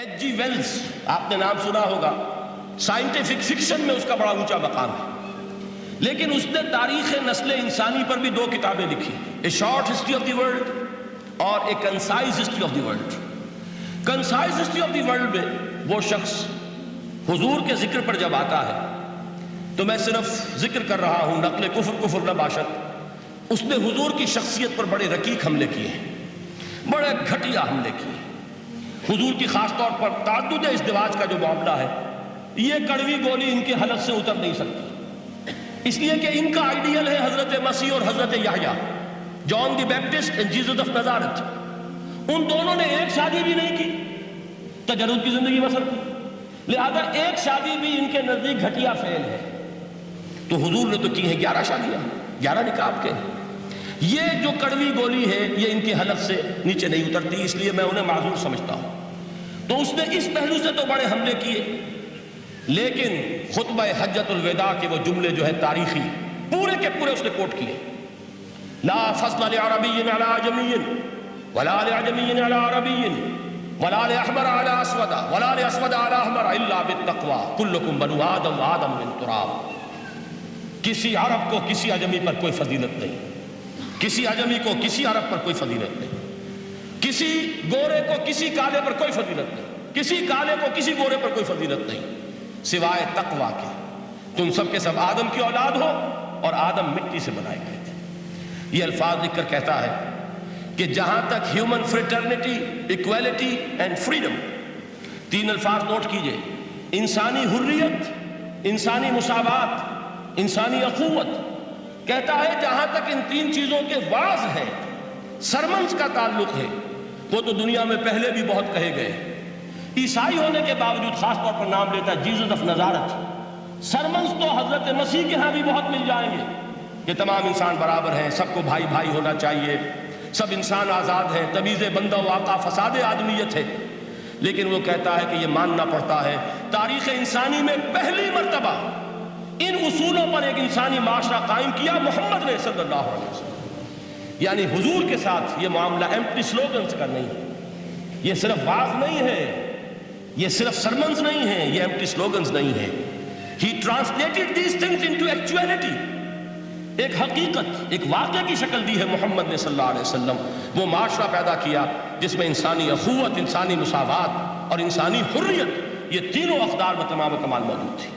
H G Wells, آپ نے نام سنا ہوگا، سائنٹیفک فکشن میں اس کا بڑا اونچا مقام ہے، لیکن اس نے تاریخ نسل انسانی پر بھی 2 کتابیں لکھی، a short history of the world اور a concise history of the world. Concise history of the world میں وہ شخص حضور کے ذکر پر جب آتا ہے تو میں صرف ذکر کر رہا ہوں، نقل کفر نہ باشد، اس نے حضور کی شخصیت پر بڑے رقیق حملے کیے ہیں، بڑے گھٹیا حملے کیے ہیں۔ حضور کی خاص طور پر تعدد ازدواج کا جو معاملہ ہے، یہ کڑوی گولی ان کے حلق سے اتر نہیں سکتی، اس لیے کہ ان کا آئیڈیل ہے حضرت مسیح اور حضرت یحییٰ، جان دی بیپٹسٹ اینڈ جیسس آف نازارتھ۔ ان دونوں نے ایک شادی بھی نہیں کی، تجرد کی زندگی بسر کی، لہذا ایک شادی بھی ان کے نزدیک گھٹیا فعل ہے۔ تو حضور نے تو کی ہیں 11 شادیاں، 11 نکاح آپ کے۔ یہ جو کڑوی گولی ہے یہ ان کے حلق سے نیچے نہیں اترتی، اس لیے میں انہیں معذور سمجھتا ہوں۔ تو اس نے اس پہلو سے تو بڑے حملے کیے، لیکن خطبہ حجۃ الوداع کے وہ جملے جو ہے تاریخی، پورے کے پورے اس نے کوٹ کیے، لا فضل لعربی علی عجمی ولا لعجمی علی عربی ولا لأحمر علی اسود ولا لأسود علی احمر الا بالتقوی کلکم بنو آدم وآدم من تراب۔ کسی عرب کو کسی عجمی پر کوئی فضیلت نہیں، کسی عجمی کو کسی عرب پر کوئی فضیلت نہیں، کسی گورے کو کسی کالے پر کوئی فضیلت نہیں، کسی کالے کو کسی گورے پر کوئی فضیلت نہیں سوائے تقوی کے۔ تم سب کے سب آدم کی اولاد ہو اور آدم مٹی سے بنائے گئے تھے۔ یہ الفاظ لکھ کر کہتا ہے کہ جہاں تک human fraternity, equality and freedom, 3 الفاظ نوٹ کیجئے، انسانی حریت، انسانی مساوات، انسانی اخوت، کہتا ہے جہاں تک ان 3 چیزوں کے واضح ہے، سرمنس کا تعلق ہے، وہ تو دنیا میں پہلے بھی بہت کہے گئے۔ عیسائی ہونے کے باوجود خاص طور پر نام لیتا ہے جیسس آف نازارتھ۔ سرمنس تو حضرت مسیح کے ہاں بھی بہت مل جائیں گے کہ تمام انسان برابر ہیں، سب کو بھائی بھائی ہونا چاہیے، سب انسان آزاد ہیں، تمیز بندہ و آقا فساد آدمیت ہے۔ لیکن وہ کہتا ہے کہ یہ ماننا پڑتا ہے تاریخ انسانی میں پہلی مرتبہ ان اصولوں پر ایک انسانی معاشرہ قائم کیا محمد نے صلی اللہ علیہ وسلم۔ یعنی حضور کے ساتھ یہ معاملہ ایمپٹی سلوگنز کا نہیں ہے، یہ صرف واز نہیں ہے، یہ صرف سرمنز نہیں ہیں، یہ ایمپٹی سلوگنز نہیں ہیں۔ He translated these things into actuality۔ ایک حقیقت، ایک واقعہ کی شکل دی ہے محمد نے صلی اللہ علیہ وسلم۔ وہ معاشرہ پیدا کیا جس میں انسانی اخوت، انسانی مساوات اور انسانی حریت، یہ تینوں اقدار میں تمام کمال موجود تھی۔